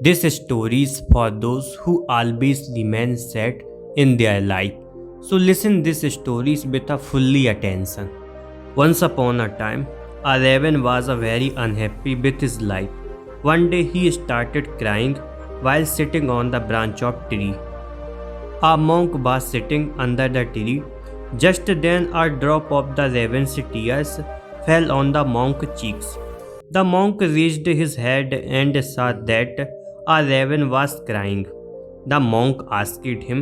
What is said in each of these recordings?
This story is for those who always remain sad in their life. So listen these stories with a fully attention. Once upon a time, a raven was a very unhappy with his life. One day he started crying while sitting on the branch of tree. A monk was sitting under the tree. Just then a drop of the raven's tears fell on the monk's cheeks. The monk raised his head and saw that a raven was crying. The monk asked him,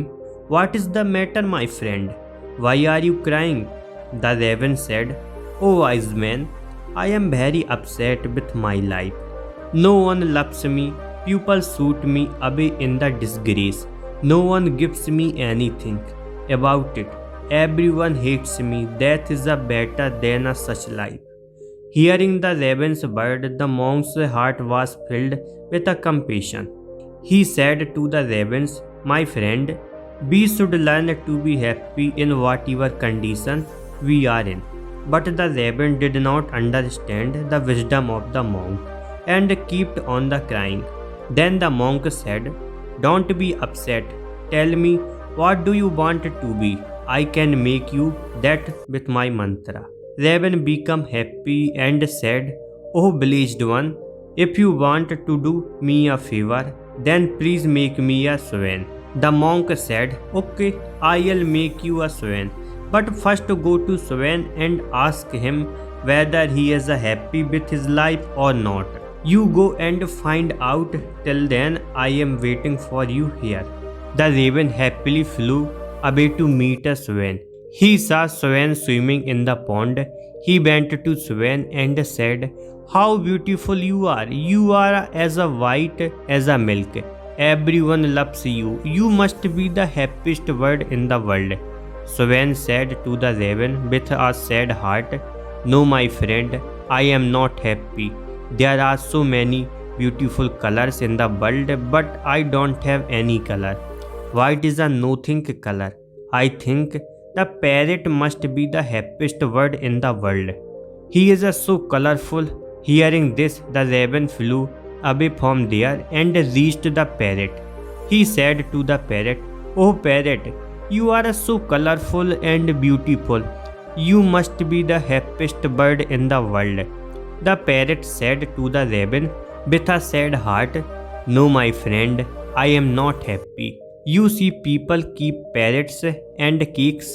"What is the matter, my friend? Why are you crying?" The raven said, "O wise man, I am very upset with my life. No one loves me, people shoot me away in the disgrace. No one gives me anything about it. Everyone hates me. Death is a better than a such life." Hearing the raven's word, the monk's heart was filled with a compassion. He said to the ravens, "My friend, we should learn to be happy in whatever condition we are in." But the raven did not understand the wisdom of the monk and kept on the crying. Then the monk said, "Don't be upset. Tell me, what do you want to be? I can make you that with my mantra." Raven became happy and said, "Oh blessed one, if you want to do me a favor, then please make me a swan." The monk said, "Okay, I'll make you a swan. But first go to swan and ask him whether he is happy with his life or not. You go and find out. Till then, I am waiting for you here." The raven happily flew away to meet a swan. He saw swan swimming in the pond. He went to swan and said, "How beautiful you are! You are as white as a milk. Everyone loves you. You must be the happiest bird in the world." Swan said to the raven with a sad heart, "No, my friend, I am not happy. There are so many beautiful colors in the world, but I don't have any color. White is a nothing color. I think the parrot must be the happiest bird in the world. He is so colorful." Hearing this, the raven flew away from there and reached the parrot. He said to the parrot, "Oh parrot, you are so colorful and beautiful. You must be the happiest bird in the world." The parrot said to the raven with a sad heart, "No, my friend, I am not happy. You see, people keep parrots and cakes.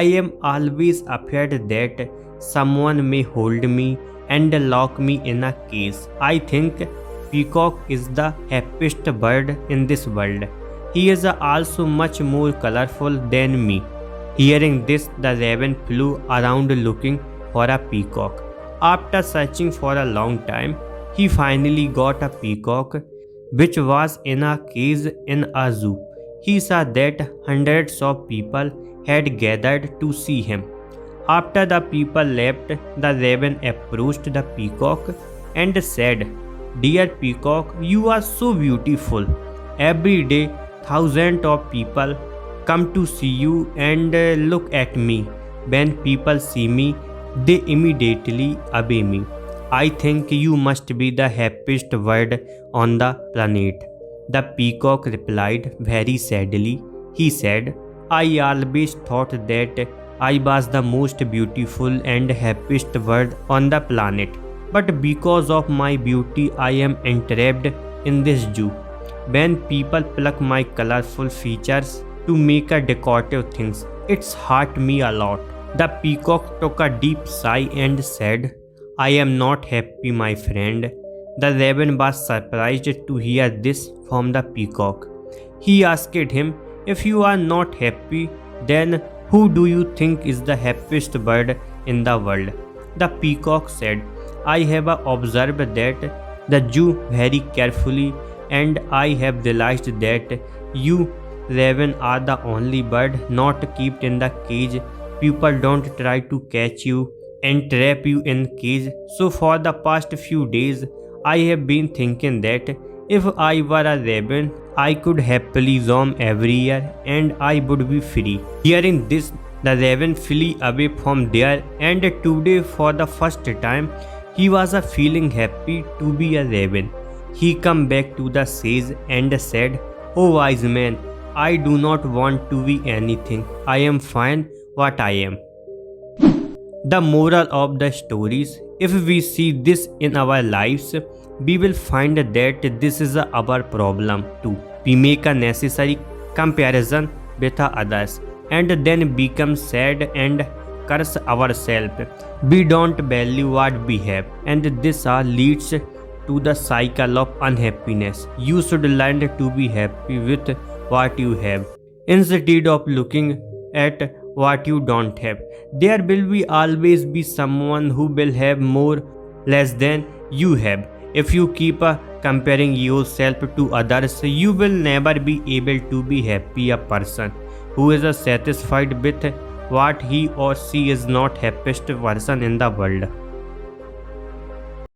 I am always afraid that someone may hold me and lock me in a cage. I think peacock is the happiest bird in this world. He is also much more colorful than me." Hearing this, the raven flew around looking for a peacock. After searching for a long time, he finally got a peacock which was in a cage in a zoo. He saw that hundreds of people had gathered to see him. After the people left, the raven approached the peacock and said, "Dear peacock, you are so beautiful. Every day, thousands of people come to see you and look at me. When people see me, they immediately obey me. I think you must be the happiest bird on the planet." The peacock replied very sadly. He said, "I always thought that I was the most beautiful and happiest bird on the planet. But because of my beauty, I am entrapped in this zoo. When people pluck my colorful features to make a decorative things, it's hurt me a lot." The peacock took a deep sigh and said, "I am not happy, my friend." The raven was surprised to hear this from the peacock. He asked him, "If you are not happy, then who do you think is the happiest bird in the world?" The peacock said, "I have observed that the zoo very carefully, and I have realized that you, raven, are the only bird not kept in the cage. People don't try to catch you and trap you in cage. So for the past few days, I have been thinking that if I were a raven, I could happily roam everywhere and I would be free." Hearing this, the raven flew away from there, and today for the first time, he was feeling happy to be a raven. He come back to the sage and said, "O wise man, I do not want to be anything. I am fine what I am." The moral of the stories: if we see this in our lives, we will find that this is our problem too. We make a necessary comparison with others and then become sad and curse ourselves. We don't value what we have, and this all leads to the cycle of unhappiness. You should learn to be happy with what you have instead of looking at what you don't have. There will be always be someone who will have more less than you have. If you keep comparing yourself to others, you will never be able to be happy. A person who is satisfied with what he or she is not happiest person in the world.